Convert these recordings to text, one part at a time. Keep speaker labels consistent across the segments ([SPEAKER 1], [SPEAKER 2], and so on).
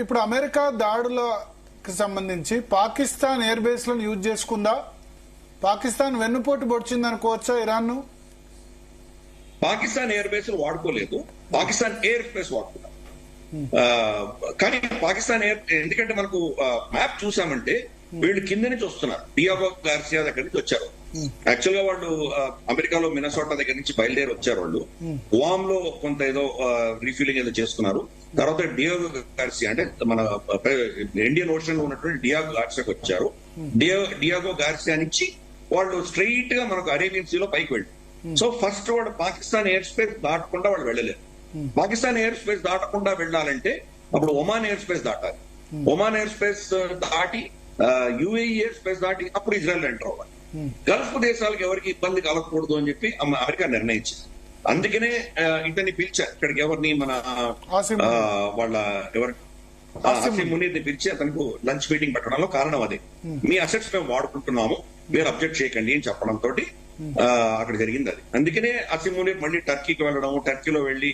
[SPEAKER 1] ఇప్పుడు అమెరికా దాడులకు సంబంధించి పాకిస్తాన్ ఎయిర్ బేస్ లను యూజ్ చేసుకుందా? పాకిస్తాన్ వెన్నుపోటు పొడిచింది అనుకోవచ్చా ఇరాన్ ను?
[SPEAKER 2] పాకిస్తాన్ ఎయిర్ బేస్ వాడుకోలేదు, పాకిస్తాన్ ఎయిర్ స్పేస్ వాడుకున్నారు. కానీ పాకిస్తాన్ ఎయిర్, ఎందుకంటే మనకు మ్యాప్ చూసామంటే వీళ్ళు కింద నుంచి వస్తున్నారు, డియాగో గార్సియా దగ్గర నుంచి వచ్చారు. యాక్చువల్ గా వాళ్ళు అమెరికాలో మినసోటా దగ్గర నుంచి బయలుదేరి వచ్చారు. వాళ్ళు గువామ్ లో కొంత ఏదో రీఫిలింగ్ ఏదో చేసుకున్నారు. తర్వాత డియాగో గార్సియా అంటే మన ఇండియన్ ఓషన్ లో ఉన్నటువంటి డియాగో గార్సియాకి వచ్చారు. డియాగో గార్సియా నుంచి వాళ్ళు స్ట్రైట్ గా మనకు అరేబియన్ సీ లో పైకి వెళ్ళి, సో ఫస్ట్ వాడు పాకిస్తాన్ ఎయిర్ స్పేస్ దాటకుండా వాళ్ళు వెళ్ళలేరు. పాకిస్తాన్ ఎయిర్ స్పేస్ దాటకుండా వెళ్ళాలంటే అప్పుడు ఒమాన్ ఎయిర్ స్పేస్ దాటాలి. ఒమాన్ ఎయిర్ స్పేస్ దాటి యుఏఈ ఎయిర్ స్పేస్ దాటి అప్పుడు ఇజ్రాయెల్ ఎంటర్ అవ్వాలి. గల్ఫ్ దేశాలకు ఎవరికి ఇబ్బంది కలగకూడదు అని చెప్పి అమెరికా నిర్ణయించింది. అందుకనే ఇతన్ని పిలిచారు ఇక్కడికి, ఎవరిని మన వాళ్ళ ఎవరి ఆసిమ్ మునీర్ ని పిలిచి అతనికి లంచ్ మీటింగ్ పెట్టడంలో కారణం అదే. మీ అసెట్స్ మేము వాడుకుంటున్నాము, మీరు అబ్జెక్ట్ చేయకండి అని చెప్పడం తోటి అక్కడ జరిగింది అది. అందుకనే ఆసిమ్ మునీర్ మళ్ళీ టర్కీకి వెళ్ళడం, టర్కీలో వెళ్లి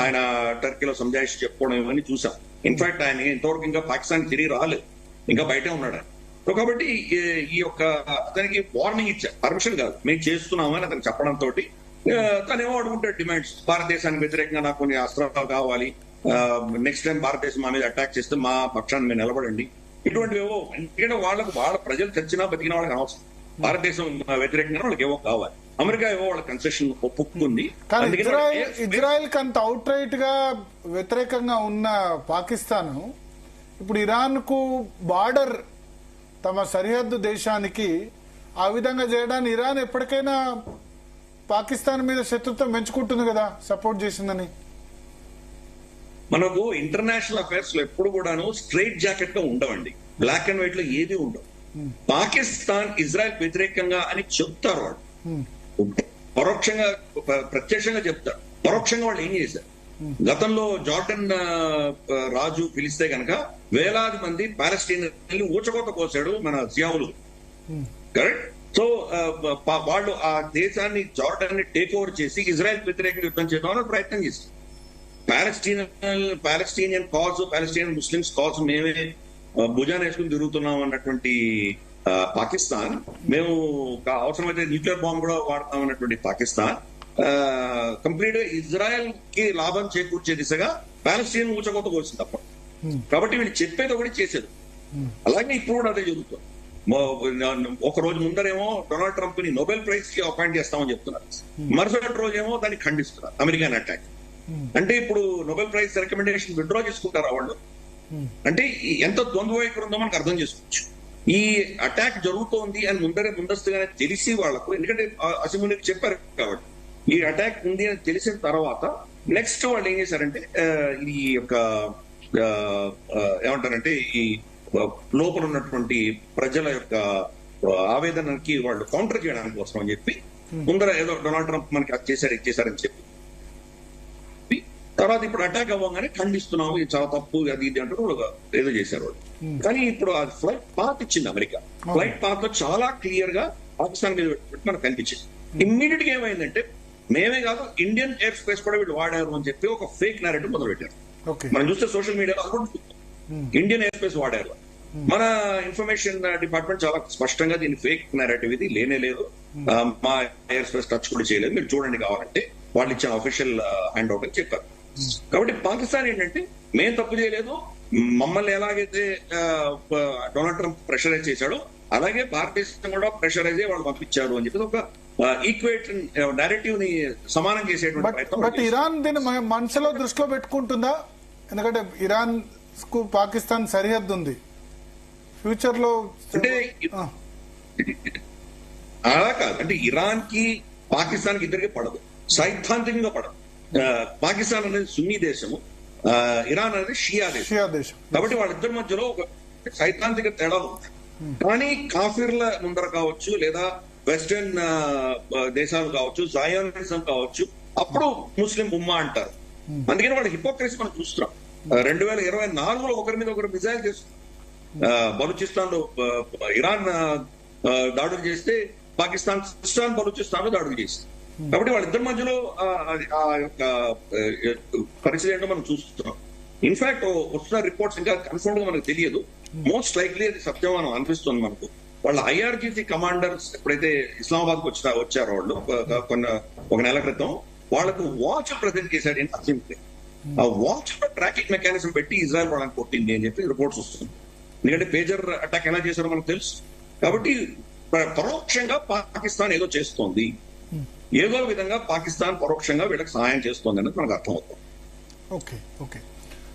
[SPEAKER 2] ఆయన టర్కీలో సంజాయిషి చెప్పుకోవడం ఇవన్నీ చూసాం. ఇన్ఫాక్ట్ ఆయన ఇంతవరకు ఇంకా పాకిస్తాన్ తిరిగి రాలేదు, ఇంకా బయటే ఉన్నాడు. సో కాబట్టి ఈ యొక్క అతనికి వార్నింగ్ ఇచ్చారు, పర్మిషన్ కాదు మేము చేస్తున్నామని అతను చెప్పడం తోటి తనేమో అడుగుంటాడు డిమాండ్స్. భారతదేశానికి వ్యతిరేకంగా నాకు కొన్ని అస్త్రాలు కావాలి, నెక్స్ట్ టైం భారతదేశం మా మీద అటాక్ చేస్తే మా పక్షాన్ని మీరు నిలబడండి, ఇటువంటివేవో. ఎందుకంటే వాళ్ళ ప్రజలు చచ్చినా బతికిన వాళ్ళకి అనవసరం, భారతదేశం వ్యతిరేకంగా వాళ్ళకి ఏవో కావాలి. అమెరికా ఏవో వాళ్ళ కన్సెషన్ ఒప్పుకుంది.
[SPEAKER 1] ఇజ్రాయెల్ కి అంత అవుట్ రైట్ గా వ్యతిరేకంగా ఉన్న పాకిస్తాన్ ఇప్పుడు ఇరాన్ కు బార్డర్ తమ సరిహద్దు దేశానికి ఆ విధంగా చేయడానికి ఇరాన్ ఎప్పటికైనా పాకిస్తాన్ మీద శత్రుత్వం పెంచుకుంటుంది కదా, సపోర్ట్ చేసిందని.
[SPEAKER 2] మనకు ఇంటర్నేషనల్ అఫైర్స్ లో ఎప్పుడు కూడాను స్ట్రైట్ జాకెట్ గా ఉండవండి, బ్లాక్ అండ్ వైట్ లో ఏది ఉండవు. పాకిస్తాన్ ఇజ్రాయెల్ వ్యతిరేకంగా అని చెప్తారు వాళ్ళు, పరోక్షంగా ప్రత్యక్షంగా చెప్తారు. పరోక్షంగా వాళ్ళు ఏం చేశారు, గతంలో జార్డన్ రాజు పిలిస్తే కనుక వేలాది మంది పాలస్టీనియన్లు ఊచకోత కోసాడు మన జియావులు, కరెక్ట్. సో వాళ్ళు ఆ దేశాన్ని జార్డన్ ని టేక్ ఓవర్ చేసి ఇజ్రాయెల్ వ్యతిరేకంగా యుద్ధం చేయడానికి ప్రయత్నం చేశారు. Palestinian cause, Palestinian Muslims cause మేమే భుజాన వేసుకుని తిరుగుతున్నాం అన్నటువంటి పాకిస్తాన్, మేము అవసరమైతే న్యూక్లియర్ బాంబు కూడా వాడతాం అన్నటువంటి పాకిస్తాన్ కంప్లీట్ గా ఇజ్రాయెల్ కి లాభం చేకూర్చే దిశగా పాలస్టీన్ ఊచకోత కోసింది తప్ప. కాబట్టి వీళ్ళు చెప్పేది ఒకటి చేసేది. అలాగే ఇప్పుడు కూడా అదే జరుగుతుంది. ఒక రోజు ముందరేమో డొనాల్డ్ ట్రంప్ ని నోబెల్ ప్రైజ్ కి అపాయింట్ చేస్తామని చెప్తున్నారు, మరుసటి రోజేమో దాన్ని ఖండిస్తున్నారు అమెరికన్ అటాక్. అంటే ఇప్పుడు నోబెల్ ప్రైజ్ రికమెండేషన్ విత్డ్రా చేసుకుంటారా వాళ్ళు? అంటే ఎంత ద్వంద్వ వైఖరి ఉందో మనకు అర్థం చేసుకోవచ్చు. ఈ అటాక్ జరుగుతోంది అని ముందస్తుగానే తెలిసి వాళ్లకు, ఎందుకంటే అసిమునికి చెప్పారు కాబట్టి ఈ అటాక్ ఉంది అని తెలిసిన తర్వాత నెక్స్ట్ వాళ్ళు ఏం చేశారంటే ఈ యొక్క ఏమంటారంటే ఈ లోపల ఉన్నటువంటి ప్రజల యొక్క ఆవేదనకి వాళ్ళు కౌంటర్ చేయడానికి కోసం అని చెప్పి ముందర ఏదో డొనాల్డ్ ట్రంప్ మనకి అది చేశారు ఇది చేశారని చెప్పి తర్వాత ఇప్పుడు అటాక్ అవ్వగానే ఖండిస్తున్నాము, ఇది చాలా తప్పు, అది ఇది అంటూ ఏదో చేశారు వాళ్ళు. కానీ ఇప్పుడు ఆ ఫ్లైట్ పాత్ ఇచ్చింది అమెరికా. ఫ్లైట్ పాత్ లో చాలా క్లియర్ గా పాకిస్తాన్ మీద మనకు కనిపించింది. ఇమ్మీడియట్ గా ఏమైందంటే మేమే కాదు ఇండియన్ ఎయిర్ స్పేస్ కూడా వీళ్ళు వాడారు అని చెప్పి ఒక ఫేక్ నేరేటివ్ మొదలు పెట్టారు. మనం చూస్తే సోషల్ మీడియాలో ఇండియన్ ఎయిర్ స్పేస్ వాడారు. మన ఇన్ఫర్మేషన్ డిపార్ట్మెంట్ చాలా స్పష్టంగా దీని ఫేక్ నేరేటివ్ ఇది లేనే లేదు, మా ఎయిర్ స్పేస్ టచ్ కూడా చేయలేదు, మీరు చూడండి కావాలంటే వాళ్ళు ఇచ్చిన అఫీషియల్ హ్యాండ్ అవుట్ అని చెప్పారు. కాబట్టి పాకిస్తాన్ ఏంటంటే మేం తప్పు చేయలేదు, మమ్మల్ని ఎలాగైతే డొనాల్డ్ ట్రంప్ ప్రెషరైజ్ చేశాడో అలాగే భారతదేశం కూడా ప్రెషరైజ్ వాళ్ళు పంపించారు అని చెప్పి ఒక ఈక్వేట్ నేరేటివ్ ని సమానం చేసేటువంటి ప్రయత్నం.
[SPEAKER 1] బట్ ఇరాన్ దీన్ని మనసులో దృష్టిలో పెట్టుకుంటుందా? ఎందుకంటే ఇరాన్ కు పాకిస్తాన్ సరిహద్దు ఉంది, ఫ్యూచర్ లో
[SPEAKER 2] అంటే అలా కాదు. అంటే ఇరాన్ కి పాకిస్తాన్ కి ఇద్దరికి పడదు, సైద్ధాంతికంగా పడదు. పాకిస్తాన్ అనేది సున్నీ దేశము, ఇరాన్ అనేది షియా దేశం. కాబట్టి వాళ్ళిద్దరి మధ్యలో ఒక సైద్ధాంతిక తేడాలు ఉంటాయి. కానీ కాఫీర్ల ముందర కావచ్చు లేదా వెస్టర్న్ దేశాలు కావచ్చు, జయోనిజం కావచ్చు, అప్పుడు ముస్లిం ఉమ్మా అంటారు. అందుకని వాళ్ళ హిపోక్రసీ మనం చూస్తున్నాం. 2024లో ఒకరి మీద ఒకరు మిజైల్ చేస్తున్నారు. బలూచిస్తాన్ లో ఇరాన్ దాడులు చేస్తే పాకిస్తాన్ సిస్టాన్ బలూచిస్తాన్ లో దాడులు చేసింది. కాబట్టి వాళ్ళిద్దరి మధ్యలో ఆ యొక్క పరిస్థితి ఏంటో మనం చూస్తున్నాం. ఇన్ఫాక్ట్ వస్తున్న రిపోర్ట్స్ ఇంకా కన్ఫర్మ్ గా మనకు తెలియదు. మోస్ట్ లైక్లీ అది సత్యం అనిపిస్తుంది మనకు. వాళ్ళ IRGC కమాండర్స్ ఎప్పుడైతే ఇస్లామాబాద్ కు వచ్చారో వాళ్ళు ఒక నెల క్రితం వాళ్ళకు వాచ్ ప్రజెంట్ చేశాడు అసెంబ్లీ. ఆ వాచ్ లో ట్రాకింగ్ మెకానిజం పెట్టి ఇజ్రాయెల్ వాళ్ళని కొట్టింది అని చెప్పి రిపోర్ట్స్ వస్తుంది. ఎందుకంటే పేజర్ అటాక్ ఎలా చేశారో మనకు తెలుసు. కాబట్టి పరోక్షంగా పాకిస్తాన్ ఏదో చేస్తోంది, ఏదో విధంగా పాకిస్తాన్ పరోక్షంగా వీళ్ళకి సహాయం చేస్తోంది అనేది మనకు అర్థమవుతుంది.
[SPEAKER 1] Okay okay.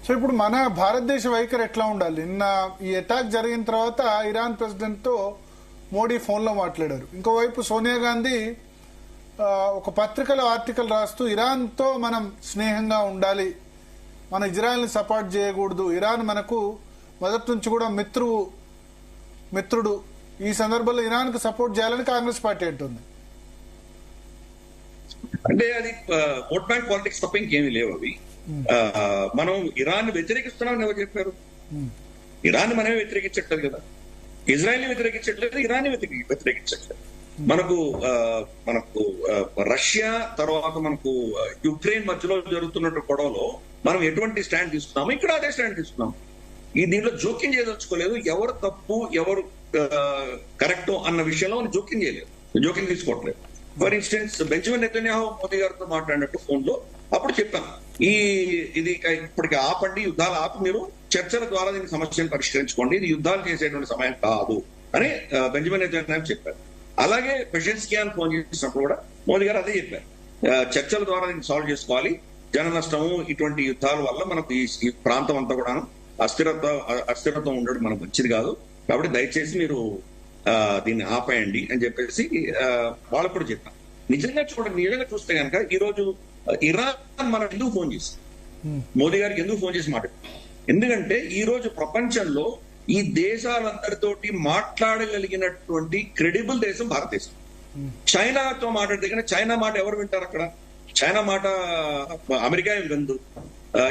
[SPEAKER 1] సో ఇప్పుడు మన భారతదేశ వైఖరి ఎట్లా ఉండాలి? నిన్న ఈ అటాక్ జరిగిన తర్వాత ఇరాన్ ప్రెసిడెంట్ తో మోడీ ఫోన్ లో మాట్లాడారు. ఇంకోవైపు సోనియా గాంధీ ఒక పత్రికలో ఆర్టికల్ రాస్తూ ఇరాన్ తో మనం స్నేహంగా ఉండాలి, మన ఇజ్రాయెల్ ని సపోర్ట్ చేయకూడదు, ఇరాన్ మనకు మొదటి నుంచి కూడా మిత్రుడు, ఈ సందర్భంలో ఇరాన్ కు సపోర్ట్ చేయాలని కాంగ్రెస్ పార్టీ అంటుంది.
[SPEAKER 2] అంటే అది ఓట్ బ్యాంక్ పాలిటిక్స్ తప్ప ఇంకేమీ లేవు అవి. మనం ఇరాన్ వ్యతిరేకిస్తున్నామని ఎవరు చెప్పారు? ఇరాన్ మనమే వ్యతిరేకించట్లేదు కదా, ఇజ్రాయెల్ ని వ్యతిరేకించట్లేదు, ఇరాన్ ని వ్యతిరేకించట్లేదు. మనకు రష్యా తర్వాత మనకు యుక్రెయిన్ మధ్యలో జరుగుతున్న గొడవలో మనం ఎటువంటి స్టాండ్ తీసుకున్నామో ఇక్కడ అదే స్టాండ్ తీసుకున్నాం. దీంట్లో జోక్యం చేయదలుచుకోలేదు. ఎవరు తప్పు ఎవరు కరెక్ట్ అన్న విషయంలో జోక్యం చేయలేదు, జోక్యం తీసుకోవట్లేదు. For instance Benjamin Netanyahu Modi గారితో మాట్లాడినట్టు ఫోన్ లో అప్పుడు చెప్పాను, ఇది ఇప్పటికి ఆపండి, యుద్ధాలు ఆపి మీరు చర్చల ద్వారా దీని సమస్యను పరిష్కరించుకోండి, ఇది యుద్ధాలు చేసేటువంటి సమయం కాదు అని బెంజమిన్ నెతన్యాహు చెప్పారు. అలాగే పెషెన్స్కియాన్ ఫోన్ చేసినప్పుడు కూడా మోదీ గారు అదే చెప్పారు, చర్చల ద్వారా దీన్ని సాల్వ్ చేసుకోవాలి, జన నష్టము ఇటువంటి యుద్ధాల వల్ల మనకు ఈ ప్రాంతం అంతా కూడా అస్థిరత్వం ఉండడం మనకు మంచిది కాదు, కాబట్టి దయచేసి మీరు దీన్ని ఆపేయండి అని చెప్పేసి వాళ్ళకు కూడా చెప్పాను. నిజంగా చూస్తే కనుక ఈ రోజు ఇరాన్ మనం ఎందుకు ఫోన్ చేసి మోదీ గారికి ఎందుకు ఫోన్ చేసి మాట్లాడుతున్నాం? ఎందుకంటే ఈ రోజు ప్రపంచంలో ఈ దేశాలందరితోటి మాట్లాడగలిగినటువంటి క్రెడిబుల్ దేశం భారతదేశం. చైనాతో మాట్లాడితే కానీ చైనా మాట ఎవరు వింటారు? అక్కడ చైనా మాట అమెరికా వినదు,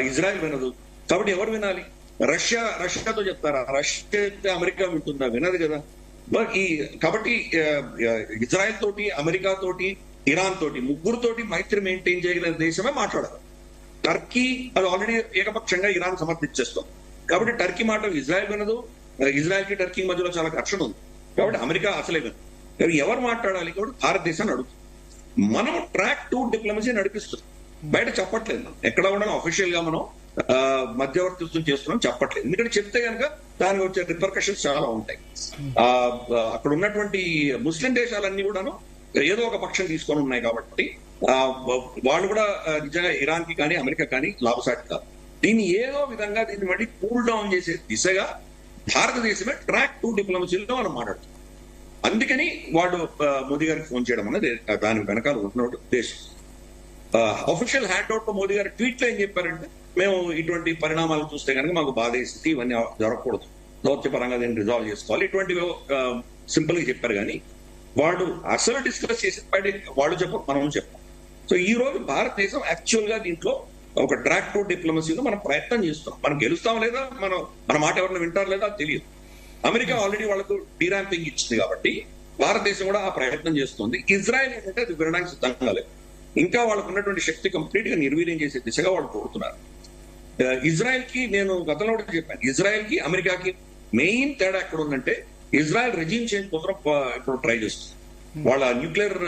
[SPEAKER 2] ఇజ్రాయెల్ వినదు, కాబట్టి ఎవరు వినాలి? రష్యాతో చెప్తారా? రష్యా చెప్తే అమెరికా వింటుందా? వినదు కదా. కాబట్టి ఇజ్రాయెల్ తోటి, అమెరికా తోటి, ఇరాన్ తోటి, ముగ్గురుతోటి మైత్రి మెయింటైన్ చేయగలిగిన దేశమే మాట్లాడాలి. టర్కీ అది ఆల్రెడీ ఏకపక్షంగా ఇరాన్ సమర్థించేస్తుంది, కాబట్టి టర్కీ మాట ఇజ్రాయెల్ వినదు, ఇజ్రాయెల్ కి టర్కీ మధ్యలో చాలా ఘర్షణ ఉంది, కాబట్టి అమెరికా అసలే వినదు. ఎవరు మాట్లాడాలి? కాబట్టి భారతదేశాన్ని అడుగుతుంది. మనం ట్రాక్ 2 డిప్లొమసీ నడిపిస్తున్నాం, బయట చెప్పట్లేదు. ఎక్కడ కూడా అఫీషియల్ గా మనం మధ్యవర్తిత్వం చేస్తున్నాం చెప్పట్లేదు. ఎందుకంటే చెప్తే కనుక దానికి వచ్చే రిపర్కషన్స్ చాలా ఉంటాయి. అక్కడ ఉన్నటువంటి ముస్లిం దేశాలన్నీ కూడాను ఏదో ఒక పక్షం తీసుకొని ఉన్నాయి కాబట్టి వాళ్ళు కూడా నిజంగా ఇరాన్ కి కానీ అమెరికా కానీ లాభసాటి కాదు. దీన్ని ఏదో విధంగా దీన్ని మళ్ళీ కూల్ డౌన్ చేసే దిశగా భారతదేశమే ట్రాక్ 2 డిప్లొమసీలో మనం మాట్లాడుతున్నాం. అందుకని వాళ్ళు మోదీ గారికి ఫోన్ చేయడం అనేది దాని వెనకాల ఉన్న ఉద్దేశం. అఫీషియల్ హ్యాండ్ అవుట్ మోదీ గారి ట్వీట్ లో ఏం చెప్పారంటే, మేము ఇటువంటి పరిణామాలు చూస్తే కనుక మాకు బాధేస్తుంది, ఇవన్నీ జరగకూడదు, దౌత్యపరంగా దీన్ని రిజాల్వ్ చేసుకోవాలి, ఇటువంటివి సింపుల్ గా చెప్పారు. కానీ వాళ్ళు అసలు డిస్కస్ చేసి వాళ్ళు చెప్పారు, మనం చెప్పాం. సో ఈ రోజు భారతదేశం యాక్చువల్ గా దీంట్లో ఒక ట్రాక్ 2 డిప్లొమసీలో మనం ప్రయత్నం చేస్తున్నాం. మనం గెలుస్తాం లేదా, మన మాట ఎవరిని వింటారు లేదా తెలియదు. అమెరికా ఆల్రెడీ వాళ్ళకు డీరాంపింగ్ ఇచ్చింది కాబట్టి భారతదేశం కూడా ఆ ప్రయత్నం చేస్తుంది. ఇజ్రాయెల్ ఏంటంటే అది వినడానికి సిద్ధంగా లేదు. ఇంకా వాళ్ళకు ఉన్నటువంటి శక్తి కంప్లీట్ గా నిర్వీర్యం చేసే దిశగా వాళ్ళు కోరుతున్నారు. ఇజ్రాయెల్ కి నేను గతంలో కూడా చెప్పాను, ఇజ్రాయెల్ కి అమెరికాకి మెయిన్ తేడా ఎక్కడ ఉందంటే, ఇజ్రాయెల్ రెజిమ్ చేంజ్ కోసం ఇప్పుడు ట్రై చేస్తుంది. వాళ్ళ న్యూక్లియర్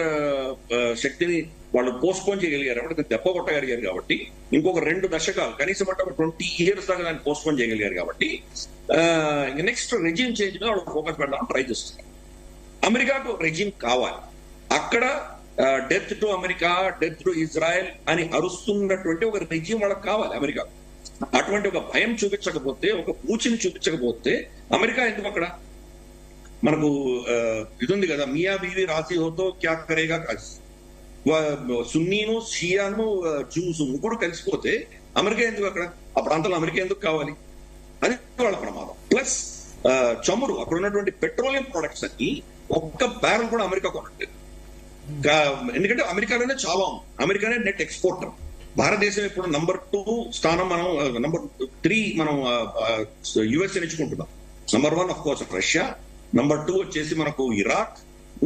[SPEAKER 2] శక్తిని వాళ్ళు పోస్ట్పోన్ చేయగలిగారు, అంటే దెబ్బ కొట్టగలిగారు కాబట్టి ఇంకొక 2 దశకాలు కనీసం అంటే ఒక 20 years దాకా దాన్ని పోస్ట్పోన్ చేయగలిగారు కాబట్టి నెక్స్ట్ రెజిమ్ చేంజ్ మీద వాళ్ళు ఫోకస్ పెట్టడానికి ట్రై చేస్తున్నారు. అమెరికాకు రెజిమ్ కావాలి. అక్కడ death to America, death to Israel అని అరుస్తున్నటువంటి ఒక రెజిమ్ వాళ్ళకి కావాలి అమెరికా. అటువంటి ఒక భయం చూపించకపోతే, ఒక పూచిని చూపించకపోతే అమెరికా ఎందుకు అక్కడ? మనకు ఇది ఉంది కదా, మియా బీవీ రాజీ హోతో క్యా కరేగా, సున్నీను షియాను జూసు ముగ్గురు కలిసిపోతే అమెరికా ఎందుకు అక్కడ? ఆ ప్రాంతంలో అమెరికా ఎందుకు కావాలి? అది వాళ్ళ ప్రమాదం. ప్లస్ చమురు, అక్కడ ఉన్నటువంటి పెట్రోలియం ప్రొడక్ట్స్ అన్ని ఒక్క బ్యారెల్ కూడా అమెరికా కొనట్లేదు. ఎందుకంటే అమెరికాలోనే చాలా ఉంది, అమెరికానే నెట్ ఎక్స్పోర్టర్. భారతదేశం ఇప్పుడు నంబర్ 2 స్థానం, మనం నంబర్ 3 మనం యుఎస్ఏ ఎంచుకుంటున్నాం. Number 1 of course Russia, number 2 వచ్చేసి మనకు ఇరాక్,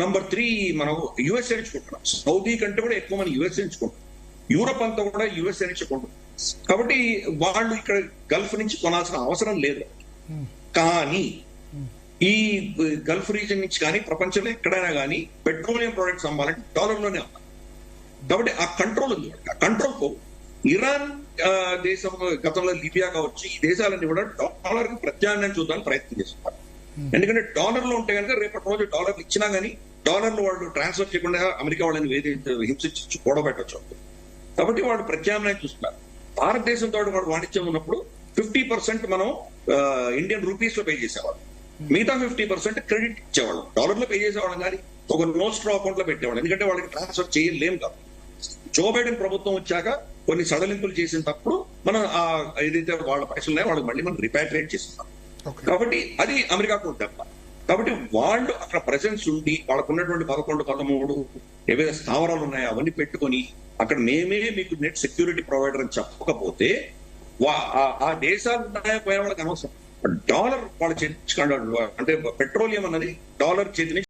[SPEAKER 2] నంబర్ 3 మనం యుఎస్ఏ ఎంచుకుంటున్నాం. సౌదీ కంటే కూడా ఎక్కువ మనం యుఎస్ఏ ఎంచుకుంటాం. యూరప్ అంతా కూడా యుఎస్ఏ ఎంచుకుంటాం. కాబట్టి వాళ్ళు ఇక్కడ గల్ఫ్ నుంచి కొనాల్సిన అవసరం లేదు. కానీ ఈ గల్ఫ్ రీజన్ నుంచి కానీ ప్రపంచంలో ఎక్కడైనా కానీ పెట్రోలియం ప్రొడక్ట్స్ అమ్మాలంటే డాలర్లోనే అమ్మాలి. కాబట్టి ఆ కంట్రోల్ ఉంది. ఆ కంట్రోల్ కు ఇరాన్ దేశం గతంలో లిబియా కావచ్చు, ఈ దేశాలన్నీ కూడా డాలర్ కి ప్రత్యామ్నాయం చూద్దానికి ప్రయత్నం చేస్తున్నారు. ఎందుకంటే డాలర్ లో ఉంటే కనుక రేపటి రోజు డాలర్లు ఇచ్చినా గానీ డాలర్లు వాళ్ళు ట్రాన్స్ఫర్ చేయకుండా అమెరికా వాళ్ళని హింసించి కూడబెట్టచ్చు. కాబట్టి వాళ్ళు ప్రత్యామ్నాయం చూస్తున్నారు. భారతదేశంతో వాడు వాణిజ్యం ఉన్నప్పుడు 50% మనం ఇండియన్ రూపీస్ లో పే చేసేవాళ్ళం, మిగతా 50% క్రెడిట్ ఇచ్చేవాళ్ళం. డాలర్ లో పే చేసేవాళ్ళం కానీ ఒక నోస్ట్రో అకౌంట్ లో పెట్టేవాళ్ళం, ఎందుకంటే వాళ్ళకి ట్రాన్స్ఫర్ చేయలేం కాదు. జో బైడెన్ ప్రభుత్వం వచ్చాక కొన్ని సడలింపులు చేసినప్పుడు మనం ఏదైతే వాళ్ళ పైసలు ఉన్నాయో వాళ్ళకి మళ్ళీ మనం రిపాట్రియేట్ చేస్తున్నాం. కాబట్టి అది అమెరికాకు దెబ్బ. కాబట్టి వాళ్ళు అక్కడ ప్రెసెన్స్ ఉండి వాళ్ళకు ఉన్నటువంటి 11, 13 ఏవైతే స్థావరాలు ఉన్నాయో అవన్నీ పెట్టుకొని అక్కడ మేమే మీకు నెట్ సెక్యూరిటీ ప్రొవైడర్ అని చెప్పకపోతే ఆ దేశాలు ఉన్నాయో పోయిన వాళ్ళకి అనవసరం. డాలర్ వాళ్ళ చేతి, అంటే పెట్రోలియం అన్నది డాలర్ చేతి నుంచి